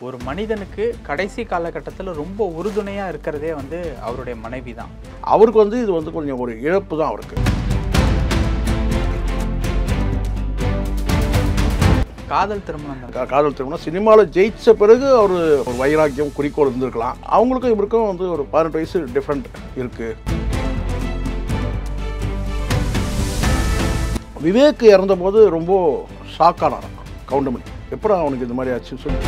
ஒரு மனிதனுக்கு கடைசி காலகட்டத்தில் ரொம்ப உறுதுணையாக இருக்கிறதே வந்து அவருடைய மனைவி தான். அவருக்கு வந்து இது வந்து கொஞ்சம் ஒரு இழப்பு தான் அவருக்கு. காதல் திருமணம் தான். காதல் திருமணம் சினிமாவில் ஜெயிச்ச பிறகு அவர் ஒரு வைராக்கியம் குறிக்கோள் இருந்திருக்கலாம். அவங்களுக்கும் இவருக்கும் வந்து ஒரு 18 வயசு டிஃப்ரெண்ட் இருக்கு. விவேக் இறந்தபோது ரொம்ப ஷாக்கானார் கவுண்டமணி. எப்படா அவனுக்கு இந்த மாதிரி ஆச்சுன்னு சொல்லி.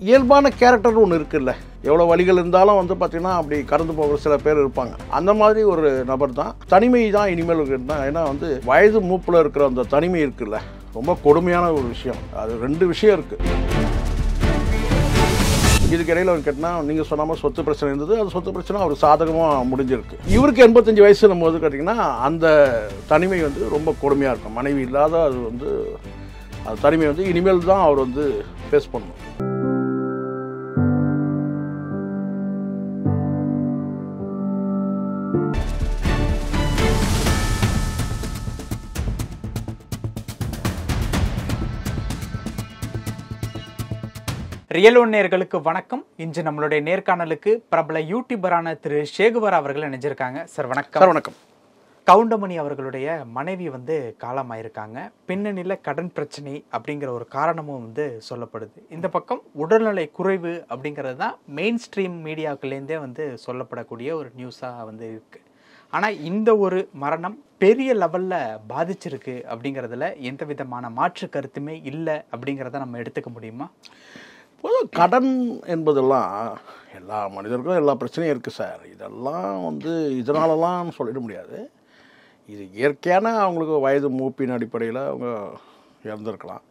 இயல்பான கேரக்டர்னு ஒன்று இருக்குல்ல, எவ்வளோ வழிகள் இருந்தாலும் வந்து பார்த்தீங்கன்னா அப்படி கடந்து போகிற சில பேர் இருப்பாங்க. அந்த மாதிரி ஒரு நபர் தான். தனிமை தான் இனிமேல் தான். ஏன்னா வந்து வயது மூப்பில் இருக்கிற அந்த தனிமை இருக்குல்ல, ரொம்ப கொடுமையான ஒரு விஷயம். அது 2 விஷயம் இருக்குது. இதுக்கு இடையில் அவர் கேட்டால் நீங்கள் சொன்ன மாதிரி சொத்து பிரச்சனை இருந்தது. அந்த சொத்து பிரச்சனை அவர் சாதகமாக முடிஞ்சிருக்கு. இவருக்கு 85 வயசுன்னும் போது கேட்டிங்கன்னா அந்த தனிமை வந்து ரொம்ப கொடுமையாக இருக்கும். மனைவி இல்லாத அது வந்து அந்த தனிமை வந்து இனிமேல் தான் அவர் வந்து ஃபேஸ் பண்ணணும். ரியல் ஒன் நேயர்களுக்கு வணக்கம். இன்று நம்மளுடைய நேர்காணலுக்கு பிரபல யூடியூபரான திரு சேகுவர் அவர்கள் இணைஞ்சிருக்காங்க. சார் வணக்கம். சார் வணக்கம். கவுண்டமணி அவர்களுடைய மனைவி வந்து காலமாயிருக்காங்க. பின்னணியில் கடன் பிரச்சனை அப்படிங்கிற ஒரு காரணமும் வந்து சொல்லப்படுது. இந்த பக்கம் உடல்நிலை குறைவு அப்படிங்கிறது தான் மெயின் ஸ்ட்ரீம் மீடியாக்கள்லேருந்தே வந்து சொல்லப்படக்கூடிய ஒரு நியூஸாக வந்து இருக்குது. ஆனால் இந்த ஒரு மரணம் பெரிய லெவலில் பாதிச்சிருக்கு அப்படிங்கிறதுல எந்த விதமான மாற்று கருத்துமே இல்லை அப்படிங்கிறத நம்ம எடுத்துக்க முடியுமா? கடன் என்பதெல்லாம் எல்லா மனிதருக்கும் எல்லா பிரச்சனையும் இருக்குது சார். இதெல்லாம் வந்து இதனாலலாம் சொல்லிட முடியாது. இது இயற்கையான அவங்களுக்கு வயது மூப்பின் அடிப்படையில் அவங்க இறந்துருக்கலாம்.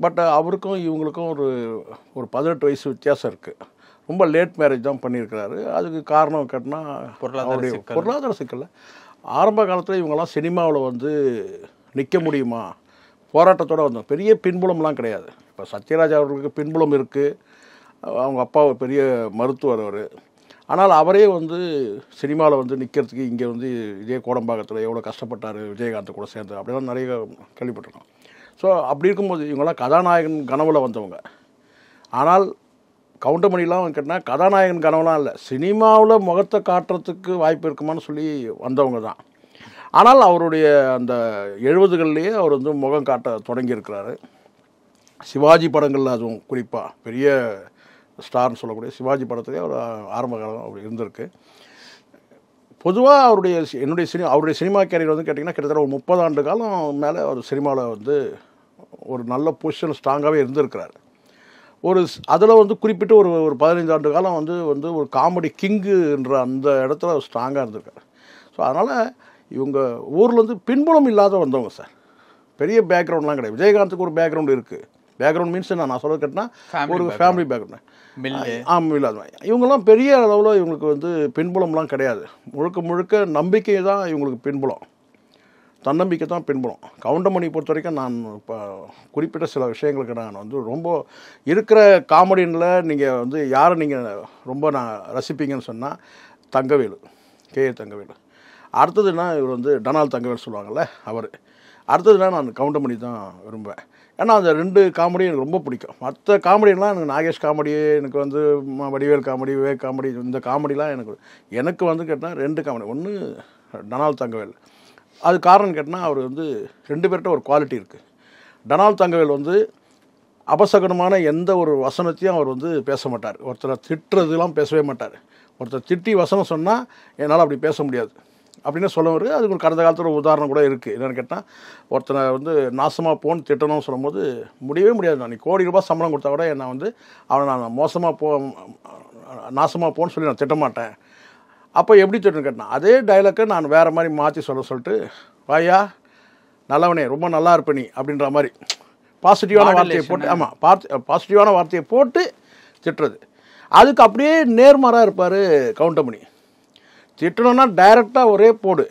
பட் அவருக்கும் இவங்களுக்கும் ஒரு 18 வயசு வித்தியாசம் இருக்குது. ரொம்ப லேட் மேரேஜ் தான் பண்ணியிருக்கிறாரு. அதுக்கு காரணம் கேட்டால் பொருளாதார சிக்கல். ஆரம்ப காலத்தில் இவங்கெல்லாம் சினிமாவில் வந்து நிற்க முடியுமா, போராட்டத்தோடு வந்தோம். பெரிய பின்புலம்லாம் கிடையாது. இப்போ சத்யராஜ் அவர்களுக்கு பின்புலம் இருக்குது. அவங்க அப்பா பெரிய மருத்துவர் அவர். ஆனால் அவரே வந்து சினிமாவில் வந்து நிற்கிறதுக்கு இங்கே வந்து இதே கோடம்பாக்கத்தில் எவ்வளோ கஷ்டப்பட்டார் விஜயகாந்த் கூட சேர்ந்து அப்படிலாம் நிறைய கேள்விப்பட்டிருக்கோம். ஸோ அப்படி இருக்கும்போது இவங்கெல்லாம் கதாநாயகன் கனவுல வந்தவங்க. ஆனால் கவுண்டமணிலாம் கேட்டால் கதாநாயகன் கனவுலாம் இல்லை, சினிமாவில் முகத்தை காட்டுறதுக்கு வாய்ப்பு இருக்குமான்னு சொல்லி வந்தவங்க தான். ஆனால் அவருடைய அந்த 70கள்லேயே அவர் வந்து முகம் காட்ட தொடங்கியிருக்கிறாரு. சிவாஜி படங்களில் அதுவும் குறிப்பாக பெரிய ஸ்டார்னு சொல்லக்கூடிய சிவாஜி படத்துலேயே அவர் ஆரம்ப காலம் அவர் இருந்திருக்கு. பொதுவாக அவருடைய சினிமா கேரியர் வந்து கேட்டிங்கன்னா கிட்டத்தட்ட ஒரு 30 ஆண்டு காலம் மேலே அவர் சினிமாவில் வந்து ஒரு நல்ல பொசிஷன் ஸ்ட்ராங்காகவே இருந்திருக்கிறார். அதில் வந்து குறிப்பிட்டு ஒரு 15 ஆண்டு காலம் வந்து ஒரு காமெடி கிங்குன்ற அந்த இடத்துல ஸ்ட்ராங்காக இருந்திருக்காரு. ஸோ அதனால் இவங்க ஊரில் வந்து பின்புலம் இல்லாத வந்தவங்க சார். பெரிய பேக்ரவுண்ட்லாம் கிடையாது. விஜயகாந்துக்கு ஒரு பேக்ரவுண்ட் இருக்குது. பேக்ரவுண்ட் மீன்ஸ் நான் சொல்ல கேட்டால் ஒரு ஃபேமிலி பேக்ரவுண்ட். இல்லாத இவங்கெல்லாம் பெரிய அளவில் இவங்களுக்கு வந்து பின்புலம்லாம் கிடையாது. முழுக்க நம்பிக்கை தான் இவங்களுக்கு பின்புலம், தன்னம்பிக்கை தான் பின்புலம். கவுண்டமணி பொறுத்த வரைக்கும் நான் இப்போ குறிப்பிட்ட சில விஷயங்களுக்கு நான் வந்து ரொம்ப இருக்கிற காமெடியில் நீங்கள் வந்து யாரை நீங்கள் ரொம்ப நான் ரசிப்பீங்கன்னு சொன்னால் தங்கவேலு, கே தங்கவேலு. அடுத்ததுன்னா இவர் வந்து டொனால்ட் தங்கவேல் சொல்லுவாங்கள்ல அவர். அடுத்ததுனா நான் கவுண்டமணி தான் விரும்புவேன். ஏன்னா அந்த 2 காமெடி எனக்கு ரொம்ப பிடிக்கும். மற்ற காமெடியெலாம் எனக்கு நாகேஷ் காமெடி, எனக்கு வந்து வடிவேல் காமெடி, விவேக் காமெடி, இந்த காமெடிலாம் எனக்கு வந்து கேட்டால் 2 காமெடி. ஒன்று டொனால்ட் தங்கவேல். அது காரணம் கேட்டால் அவர் வந்து 2 பேர்கிட்ட ஒரு குவாலிட்டி இருக்குது. டொனால்ட் தங்கவேல் வந்து அபசகனமான எந்த ஒரு வசனத்தையும் அவர் வந்து பேச மாட்டார். ஒருத்தரை திட்டுறதுலாம் பேசவே மாட்டார். ஒருத்தர் திட்டி வசனம் சொன்னால் என்னால் அப்படி பேச முடியாது அப்படின்னு சொல்லுவார். அதுக்கு ஒரு கடந்த காலத்தில் ஒரு உதாரணம் கூட இருக்குது. என்னென்னு கேட்டால் ஒருத்தனை வந்து நாசமாக போன்னு திட்டணும்னு சொல்லும்போது முடியவே முடியாது. நான் கோடி ரூபாய் சம்பளம் கொடுத்தா கூட என்னை வந்து அவனை நான் நாசமாக போன்னு சொல்லி நான் திட்டமாட்டேன். அப்போ எப்படி திட்டணும்னு கேட்டேன். அதே டைலாக்கை நான் வேறு மாதிரி மாற்றி சொல்லிட்டு வாயா நல்லவனே ரொம்ப நல்லா இருப்ப நீ அப்படின்ற மாதிரி பாசிட்டிவான வார்த்தையை போட்டு பாசிட்டிவான வார்த்தையை போட்டு திட்டுறது. அதுக்கு அப்படியே நேர்மாறாக இருப்பார் கவுண்டமணி. திட்டணும்னா டைரெக்டாக ஒரே போடு.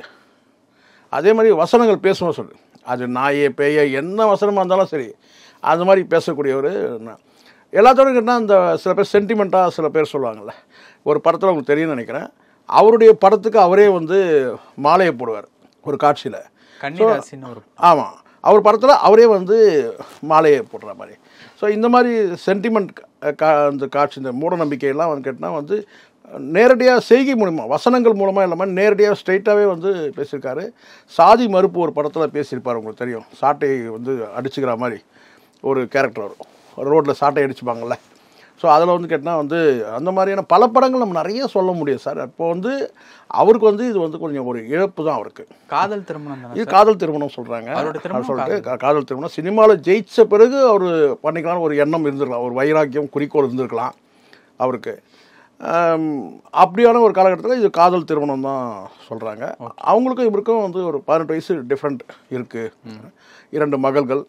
அதே மாதிரி வசனங்கள் பேசுவோம் சொல்லு, அது நாயே பேய என்ன வசனமாக இருந்தாலும் சரி அது மாதிரி பேசக்கூடியவர். எல்லாத்தோட கேட்டால் இந்த சில பேர் சென்டிமெண்ட்டாக சில பேர் சொல்லுவாங்கள்ல, ஒரு படத்தில் உங்களுக்கு தெரியும்னு நினைக்கிறேன், அவருடைய படத்துக்கு அவரே வந்து மாலையை போடுவார் ஒரு காட்சியில். கன்னிராசின்னு ஒரு ஆமாம், அவர் படத்தில் அவரே வந்து மாலையை போடுற மாதிரி. ஸோ இந்த மாதிரி சென்டிமெண்ட் அந்த காட்சி, இந்த மூட நம்பிக்கையெல்லாம் வந்து கேட்டால் வந்து நேரடியாக செய்கை மூலமாக, வசனங்கள் மூலமாக இல்லாமல் நேரடியாக ஸ்ட்ரைட்டாகவே வந்து பேசியிருக்காரு. சாதி மறுப்பு ஒரு படத்தில் பேசியிருப்பார், உங்களுக்கு தெரியும். சாட்டை வந்து அடிச்சுக்கிற மாதிரி ஒரு கேரக்டர் வரும், ரோட்டில் சாட்டை அடிச்சுப்பாங்கள்ல. ஸோ அதில் வந்து கேட்டால் வந்து அந்த மாதிரியான பல படங்கள் நம்ம நிறைய சொல்ல முடியும் சார். இப்போ வந்து அவருக்கு வந்து இது வந்து கொஞ்சம் ஒரு இழப்பு தான் அவருக்கு. காதல் திருமணம், இது காதல் திருமணம் சொல்கிறாங்க சொல்லிட்டு, காதல் திருமணம் சினிமாவில் ஜெயித்த பிறகு அவர் பண்ணிக்கலாம் ஒரு எண்ணம் இருந்திருக்கலாம், ஒரு வைராக்கியம் குறிக்கோள் இருந்திருக்கலாம் அவருக்கு. அப்படியான ஒரு காலகட்டத்தில் இது காதல் திருமணம் தான் சொல்கிறாங்க. அவங்களுக்கும் இவருக்கும் வந்து ஒரு 18 வயசு டிஃப்ரெண்ட் இருக்குது. 2 மகள்கள்.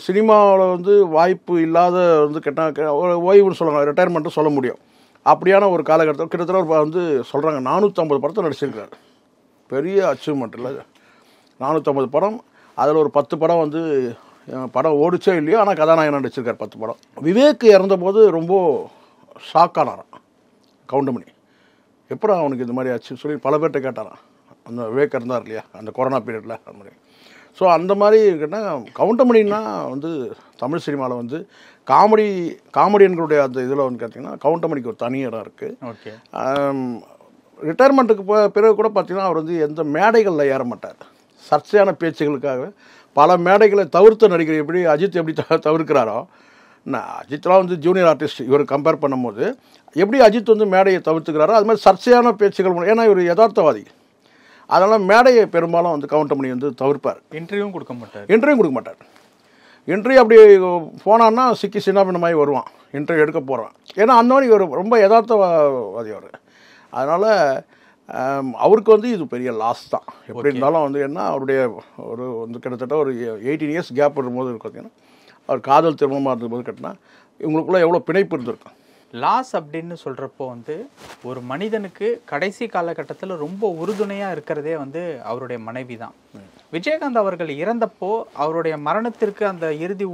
சினிமாவில் வந்து வாய்ப்பு இல்லாத வந்து கேட்டால் ஒரு ஓய்வுன்னு சொல்லலாம், ரிட்டையர்மெண்ட்டும் சொல்ல முடியும். அப்படியான ஒரு காலகட்டத்தில் கிட்டத்தட்ட ஒரு வந்து சொல்கிறாங்க 450 படத்தை நடிச்சிருக்காரு. பெரிய அச்சீவ்மெண்ட் இல்லை, 450 படம். அதில் ஒரு 10 படம் வந்து படம் ஓடிச்சோ இல்லையோ, ஆனால் கதாநாயகன் நடிச்சிருக்கார் 10 படம். விவேக் இறந்தபோது ரொம்ப ஷாக்கானாராம் கவுண்டமணி. எப்படா அவனுக்கு இந்த மாதிரி ஆச்சு சொல்லி பல பேர்கிட்ட கேட்டாராம். அந்த விவேக் இருந்தார் இல்லையா அந்த கொரோனா பீரியடில், அந்த மாதிரி. ஸோ அந்த மாதிரி கேட்டால் கவுண்டமணின்னா வந்து தமிழ் சினிமாவில் வந்து காமெடியன்களுடைய அந்த இதில் வந்து பார்த்திங்கன்னா கவுண்டமணிக்கு ஒரு தனி இடம் இருக்குது. ஓகே. ரிட்டையர்மெண்ட்டுக்கு பிறகு கூட பார்த்திங்கன்னா அவர் வந்து எந்த மேடைகளில் ஏற மாட்டார். சர்ச்சையான பேச்சுகளுக்காக பல மேடைகளை தவிர்த்த நடிகர் எப்படி அஜித் எப்படி தவிர்க்கிறாரோ, அஜித்லாம் வந்து ஜூனியர் ஆர்டிஸ்ட், இவர் கம்பேர் பண்ணும்போது எப்படி அஜித் வந்து மேடையை தவிர்த்துக்கிறாரோ அது மாதிரி சர்ச்சையான பேச்சுகள். ஏன்னா இவர் யதார்த்தவாதி, அதனால் மேடையை பெரும்பாலும் வந்து கவுண்டமணி வந்து தவிர்ப்பார். இன்டர்வியூவும் கொடுக்க மாட்டார். இன்டர்வியூ அப்படி போனான்னா சிக்கி சின்னாபின்னமாகி வருவான், இன்டர்வியூ எடுக்க போகிறான். ஏன்னா அந்த மாதிரி இவர் ரொம்ப யதார்த்தவாதி அவர். அதனால் அவருக்கு வந்து இது பெரிய லாஸ் தான். எப்படி இருந்தாலும் வந்து என்ன அவருடைய ஒரு வந்து கிட்டத்தட்ட ஒரு 18 இயர்ஸ் கேப் வரும்போது பார்த்தீங்கன்னா அவர் காதல் திருமணமாக இருந்தபோது கட்டினா இவங்களுக்குள்ள எவ்வளோ பிணைப்பு இருந்திருக்கும். லாஸ் அப்படின்னு சொல்கிறப்போ வந்து ஒரு மனிதனுக்கு கடைசி காலகட்டத்தில் ரொம்ப உறுதுணையாக இருக்கிறதே வந்து அவருடைய மனைவி தான். விஜயகாந்த் அவர்கள் இறந்தப்போ அவருடைய மரணத்திற்கு அந்த இறுதி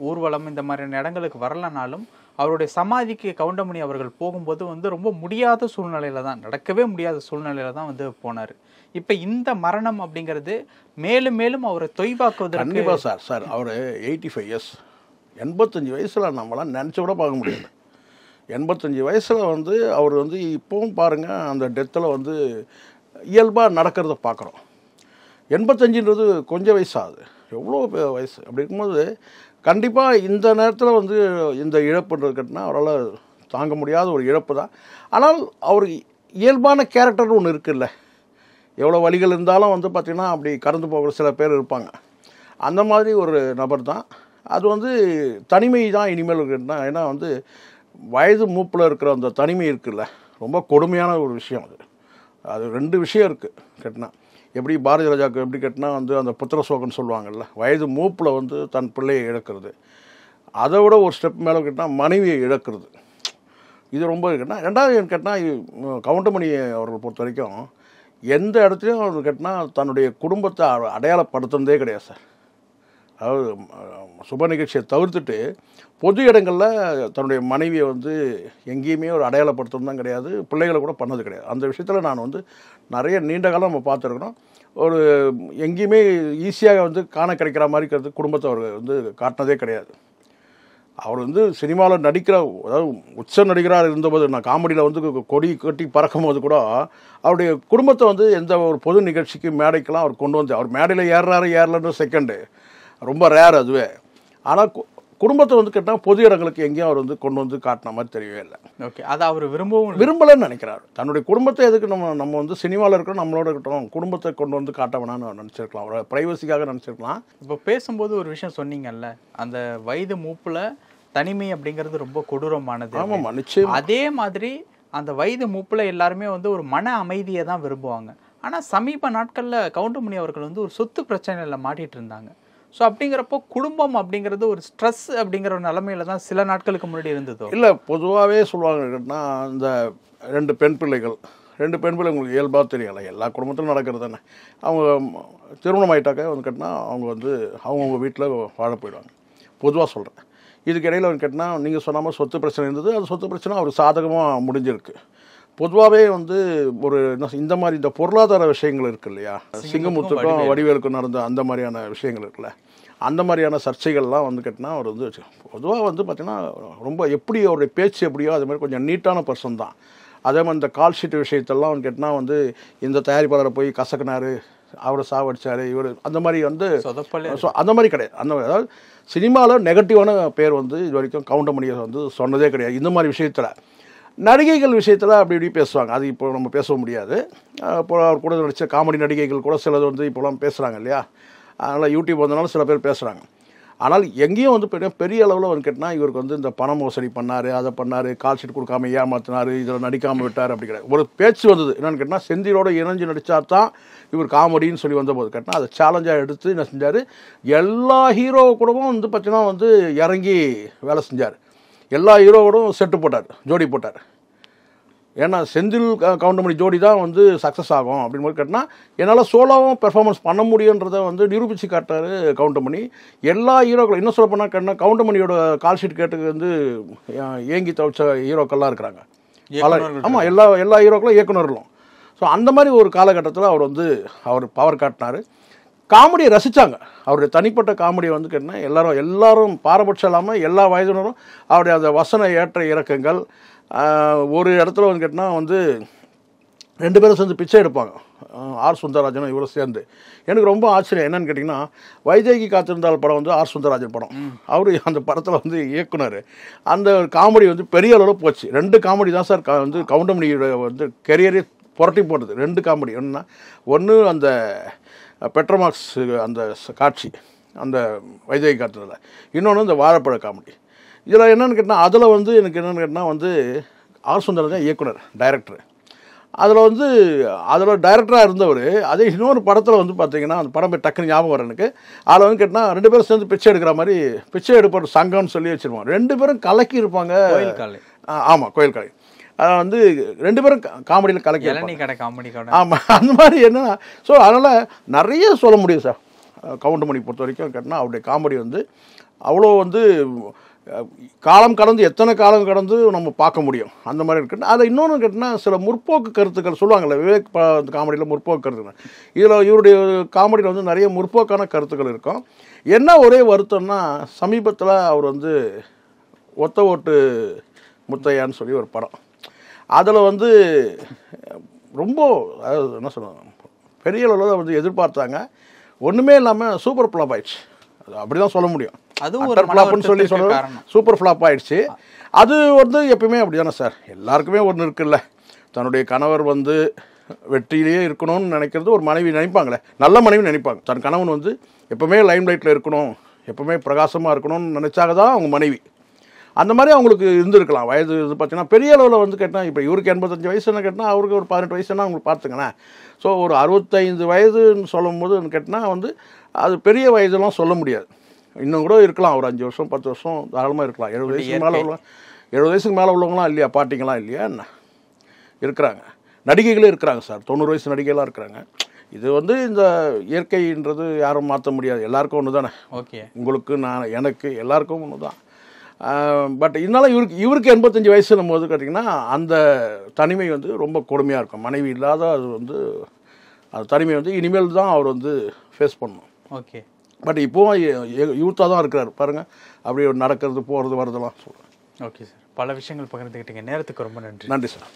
ஊர்வலம் இந்த மாதிரியான இடங்களுக்கு வரலனாலும் அவருடைய சமாதிக்கு கவுண்டமணி அவர்கள் போகும்போது வந்து ரொம்ப முடியாத சூழ்நிலையில தான், நடக்கவே முடியாத சூழ்நிலையில தான் வந்து போனார். இப்போ இந்த மரணம் அப்படிங்கிறது மேலும் மேலும் அவரை தொய்வாக்குவது. கண்டிப்பாக சார் அவர் 85 இயர்ஸ், 85 வயசில் நம்மளாம் நினச்சி கூட பார்க்க முடியல. 85 வயசில் வந்து அவர் வந்து இப்போவும் பாருங்கள் அந்த டெத்தில் வந்து இயல்பாக நடக்கிறத பார்க்குறோம். 85ன்றது கொஞ்சம் வயசாகுது, எவ்வளோ வயசு. அப்படி இருக்கும்போது கண்டிப்பாக இந்த நேரத்தில் வந்து இந்த இழப்புன்றது கட்டினா அவரால் தாங்க முடியாத ஒரு இழப்பு தான். ஆனால் அவர் இயல்பான கேரக்டர்னு ஒன்று இருக்குல்ல, எவ்வளோ வழிகள் இருந்தாலும் வந்து பார்த்திங்கன்னா அப்படி கடந்து போகிற சில பேர் இருப்பாங்க. அந்த மாதிரி ஒரு நபர் தான். அது வந்து தனிமை தான் இனிமேல் இருக்குன்னா, ஏன்னா வந்து வயது மூப்பில் இருக்கிற அந்த தனிமை இருக்குல்ல, ரொம்ப கொடுமையான ஒரு விஷயம். அது 2 விஷயம் இருக்குது கேட்டினா. எப்படி பாரதி ராஜாவுக்கு எப்படி கேட்டினா வந்து அந்த புத்திர சோகன்னு சொல்லுவாங்கள்ல, வயது மூப்பில் வந்து தன் பிள்ளையை இழக்கிறது. அதை விட ஒரு ஸ்டெப் மேலே கேட்டால் மனைவியை இழக்கிறது. இது ரொம்ப இருக்குன்னா. ரெண்டாவது கேட்டால் கவுண்டமணி அவர்கள் பொறுத்த வரைக்கும் எந்த இடத்துலையும் அவர் கேட்டால் தன்னுடைய குடும்பத்தை அடையாளப்படுத்துனதே கிடையாது சார். அதாவது சுப நிகழ்ச்சியை தவிர்த்துட்டு பொது இடங்களில் தன்னுடைய மனைவியை வந்து எங்கேயுமே ஒரு அடையாளப்படுத்துறது தான் கிடையாது, பிள்ளைகளை கூட பண்ணது கிடையாது. அந்த விஷயத்தில் நான் வந்து நிறைய நீண்ட காலம் நம்ம பார்த்துருக்குறோம். ஒரு எங்கேயுமே ஈஸியாக வந்து காண கிடைக்கிற மாதிரி குடும்பத்தை அவர் வந்து காட்டினதே கிடையாது. அவர் வந்து சினிமாவில் நடிக்கிற, அதாவது உச்ச நடிகராக இருந்தபோது, நான் காமெடியில் வந்து கொடி கட்டி பறக்கும் போது கூட அவருடைய குடும்பத்தை வந்து எந்த ஒரு பொது நிகழ்ச்சிக்கு மேடைக்கெல்லாம் அவர் கொண்டு வந்து, அவர் மேடையில் ஏறலன்னு செகண்டு ரொம்ப ரேர் அதுவே. ஆனால் குடும்பத்தை வந்து கேட்டால் பொது இடங்களுக்கு எங்கேயும் அவர் வந்து கொண்டு வந்து காட்டின மாதிரி தெரியவே இல்லை. ஓகே, அதை அவர் விரும்பலைன்னு நினைக்கிறார். தன்னுடைய குடும்பத்தை எதுக்கு நம்ம வந்து சினிமாவில் இருக்கிறோம், நம்மளோட இருக்கட்டும், குடும்பத்தை கொண்டு வந்து காட்ட வேணான்னு நினச்சிருக்கலாம், அவரோட ப்ரைவசிக்காக நினச்சிருக்கலாம். இப்போ பேசும்போது ஒரு விஷயம் சொன்னீங்கல்ல, அந்த வயது மூப்பில் தனிமை அப்படிங்கிறது ரொம்ப கொடூரமானது. ஆமாம், நிச்சயம். அதே மாதிரி அந்த வயது மூப்பில் எல்லாருமே வந்து ஒரு மன அமைதியை தான் விரும்புவாங்க. ஆனால் சமீப நாட்களில் கவுண்டமணி அவர்கள் வந்து ஒரு சொத்து பிரச்சனையில் மாட்டிகிட்டு இருந்தாங்க. ஸோ அப்படிங்கிறப்போ குடும்பம் அப்படிங்கிறது ஒரு ஸ்ட்ரெஸ் அப்படிங்கிற ஒரு நிலைமையில தான் சில நாட்களுக்கு முன்னாடி இருந்ததோ? இல்லை, பொதுவாகவே சொல்லுவாங்கன்னா இந்த 2 பெண் பிள்ளைகள் உங்களுக்கு இயல்பாக தெரியலை, எல்லா குடும்பத்திலும் நடக்கிறது தானே. அவங்க திருமணம் ஆகிட்டாக்க வந்து கேட்டால் அவங்க வந்து அவங்கவுங்க வீட்டில் வாழ போயிடுவாங்க. பொதுவாக சொல்கிறேன். இதுக்கு இடையில் வந்து கேட்டால் நீங்கள் சொன்னாமல் சொத்து பிரச்சனை இருந்தது. அது சொத்து பிரச்சனை அவருக்கு சாதகமாக முடிஞ்சிருக்கு. பொதுவாகவே வந்து ஒரு இந்த மாதிரி இந்த பொருளாதார விஷயங்கள் இருக்கு இல்லையா, சிங்கமுத்துக்கும் வடிவேலுக்கும் நடந்த அந்த மாதிரியான விஷயங்கள் இருக்குல்ல, அந்த மாதிரியான சர்ச்சைகள்லாம் வந்து கேட்டினா அவர் வந்து பொதுவாக வந்து பார்த்திங்கன்னா ரொம்ப எப்படி அவருடைய பேச்சு எப்படியோ அது மாதிரி கொஞ்சம் நீட்டான பர்சன் தான். அதே மாதிரி இந்த கால் ஷீட் விஷயத்தெல்லாம் வந்து கேட்டினா வந்து இந்த தயாரிப்பாளரை போய் கசக்கினார், அவரை சாவடிச்சார், இவர் அந்த மாதிரி வந்து அந்த மாதிரி கிடையாது. அந்த அதாவது சினிமாவில் நெகட்டிவான பேர் வந்து இது வரைக்கும் கவுண்டமணியை வந்து சொன்னதே கிடையாது. இந்த மாதிரி விஷயத்தில் நடிகைகள் விஷயத்தில் அப்படி இப்படி பேசுவாங்க, அது இப்போ நம்ம பேச முடியாது. இப்போ அவர் கூட நடித்த காமெடி நடிகைகள் கூட சிலது வந்து இப்போலாம் பேசுகிறாங்க இல்லையா, அதனால் யூடியூப் வந்தனால சில பேர் பேசுகிறாங்க. ஆனால் எங்கேயும் வந்து பெரிய அளவில் வந்து கேட்டால் இவருக்கு வந்து இந்த பண மோசடி பண்ணார், அதை பண்ணார், கால் ஷீட் கொடுக்காம ஏமாற்றினார், இதில் நடிக்காமல் விட்டார் அப்படி கிடையாது. ஒரு பேச்சு வந்தது என்னென்னு கேட்டால் செந்திலோட இணைஞ்சு நடித்தா தான் இவர் காமெடின்னு சொல்லி வந்தபோது கேட்டால் அதை சேலஞ்சாக எடுத்து என்ன செஞ்சார், எல்லா ஹீரோ கூடவும் வந்து பார்த்தீங்கன்னா வந்து இறங்கி வேலை செஞ்சார், எல்லா ஹீரோவோடும் செட்டு போட்டார், ஜோடி போட்டார். ஏன்னா செந்தில் கவுண்டமணி ஜோடி தான் வந்து சக்ஸஸ் ஆகும் அப்படின்னு போது கேட்டால் என்னால் சோலோவும் பெர்ஃபார்மன்ஸ் பண்ண முடியுன்றதை வந்து நிரூபித்து காட்டார் கவுண்டமணி. எல்லா ஹீரோக்களும் இன்னும் சொல்ல போனால் கேட்டால் கவுண்டமணியோட கால் ஷீட் கேட்டுக்கு வந்து ஏங்கி தவிச்ச ஹீரோக்கள்லாம் இருக்கிறாங்க. ஆமாம், எல்லா ஹீரோக்களும் இயக்குநர்களும். ஸோ அந்த மாதிரி ஒரு காலகட்டத்தில் அவர் வந்து அவர் பவர் காட்டினார். காமெடியை ரசித்தாங்க. அவருடைய தனிப்பட்ட காமெடியை வந்து கேட்டால் எல்லாரும் பாரபட்சம் இல்லாமல் எல்லா வயதினரும் அவருடைய அந்த வசன ஏற்ற இறக்கங்கள். ஒரு இடத்துல வந்து கேட்டால் வந்து 2 பேரும் சேர்ந்து பிச்சை எடுப்பாங்க, ஆர் சுந்தரராஜனும் இவரும் சேர்ந்து. எனக்கு ரொம்ப ஆச்சரியம் என்னன்னு கேட்டிங்கன்னா, வைதேகி காத்திருந்தால் படம் வந்து ஆர் சுந்தரராஜன் படம். அவர் அந்த படத்தில் வந்து இயக்குனர். அந்த காமெடி வந்து பெரிய அளவில் போச்சு. 2 காமெடி தான் சார் வந்து கவுண்டமணியோட வந்து கெரியரே புரட்டி போட்டது. 2 காமெடி. என்னன்னா, ஒன்று அந்த பெட்ரோமாக்ஸ் அந்த காட்சி அந்த வைதேகி காத்திருந்தால், இன்னொன்று இந்த வாழைப்பழ காமெடி. இதில் என்னென்னு கேட்டால் அதில் வந்து எனக்கு என்னென்னு கேட்டால் வந்து ஆர் சுந்தரராஜன் இயக்குனர், டைரக்டர். அதில் டைரக்டராக இருந்தவர். அதே இன்னொரு படத்தில் வந்து பார்த்தீங்கன்னா அந்த படம் பேர் டக்குன்னு ஞாபகம் வர எனக்கு. அதில் வந்து கேட்டால் 2 பேரும் சேர்ந்து பிச்சை எடுக்கிற மாதிரி பிச்சை எடுப்பவர் சங்கம்னு சொல்லி வச்சுருவாங்க. 2 பேரும் கலக்கி இருப்பாங்க. ஆமாம், கோயில் காலை. அதை வந்து 2 பேரும் காமெடியில் கலக்கி காமெடி. ஆமாம், அந்த மாதிரி என்னன்னா ஸோ அதனால் நிறைய சொல்ல முடியும் சார். கவுண்டமணி பொறுத்த வரைக்கும் கேட்டால் அவருடைய காமெடி வந்து அவ்வளோ வந்து காலம் கடந்து எத்தனை காலம் கடந்து நம்ம பார்க்க முடியும் அந்த மாதிரி இருக்குது. அதை இன்னொன்று கேட்டால் சில முற்போக்கு கருத்துக்கள் சொல்லுவாங்கள்ல, விவேக் காமெடியில் முற்போக்கு கருத்துக்கள். இதில் இவருடைய காமெடியில் வந்து நிறைய முற்போக்கான கருத்துக்கள் இருக்கும். என்ன ஒரே வருத்தம்னா சமீபத்தில் அவர் வந்து ஒத்த ஓட்டு முத்தையான்னு சொல்லி ஒரு படம், அதில் வந்து ரொம்ப அதாவது என்ன சொல்லுவாங்க பெரிய அளவில் வந்து எதிர்பார்த்தாங்க, ஒன்றுமே இல்லாமல் சூப்பர் ஃப்ளாப் ஆயிடுச்சு. அது அப்படி தான் சொல்ல முடியும். சொல்லி சூப்பர் ஃப்ளாப் ஆயிடுச்சு. அது வந்து எப்பயுமே அப்படி தானே சார், எல்லாருக்குமே ஒன்று இருக்குல்ல, தன்னுடைய கணவர் வந்து வெற்றியிலேயே இருக்கணும்னு நினைக்கிறது ஒரு மனைவி நினைப்பாங்களே, நல்ல மனைவி நினைப்பாங்க. தன் கணவன் வந்து எப்பவுமே லைம் லைட்டில் இருக்கணும், எப்பவுமே பிரகாசமாக இருக்கணும்னு நினச்சாக தான் அவங்க மனைவி. அந்த மாதிரி அவங்களுக்கு இருந்திருக்கலாம். வயது இது பார்த்தீங்கன்னா பெரிய அளவில் வந்து கேட்டால் இப்போ இவருக்கு 85 வயசுன்னு கேட்டால் அவருக்கு ஒரு 18 வயசுன்னா அவங்களுக்கு பார்த்துக்கணேன். ஸோ ஒரு 65 வயதுன்னு சொல்லும் போது கேட்டால் வந்து அது பெரிய வயதுலாம் சொல்ல முடியாது. இன்னும் கூட இருக்கலாம், ஒரு 5 வருஷம் 10 வருஷம் தாராளமாக இருக்கலாம். 70 வயசுக்கு மேலே உள்ள 70 வயசுக்கு மேலே உள்ளவங்களாம் இல்லையா, பாட்டிங்களாம் இல்லையா என்ன இருக்கிறாங்க. நடிகைகளே இருக்கிறாங்க சார், 90 வயசு நடிகைலாம் இருக்கிறாங்க. இது வந்து இந்த இயற்கைன்றது யாரும் மாற்ற முடியாது, எல்லாருக்கும் ஒன்று தானே. ஓகே, உங்களுக்கு எனக்கு எல்லாருக்கும் ஒன்று தான். பட் இருந்தாலும் இவருக்கு 85 வயசுன்னும் போது கேட்டிங்கன்னா அந்த தனிமை வந்து ரொம்ப கொடுமையாக இருக்கும். மனைவி இல்லாத அது வந்து அந்த தனிமை வந்து இனிமேல் தான் அவர் வந்து ஃபேஸ் பண்ணணும். ஓகே, பட் இப்போவும் யூத்தாக தான் இருக்கிறார் பாருங்கள், அப்படி நடக்கிறது போகிறது வரதெல்லாம் சொல்கிறேன். ஓகே சார், பல விஷயங்கள் பகிர்ந்துக்கிட்டீங்க. நேரத்துக்கு ரொம்ப நன்றி. நன்றி சார்.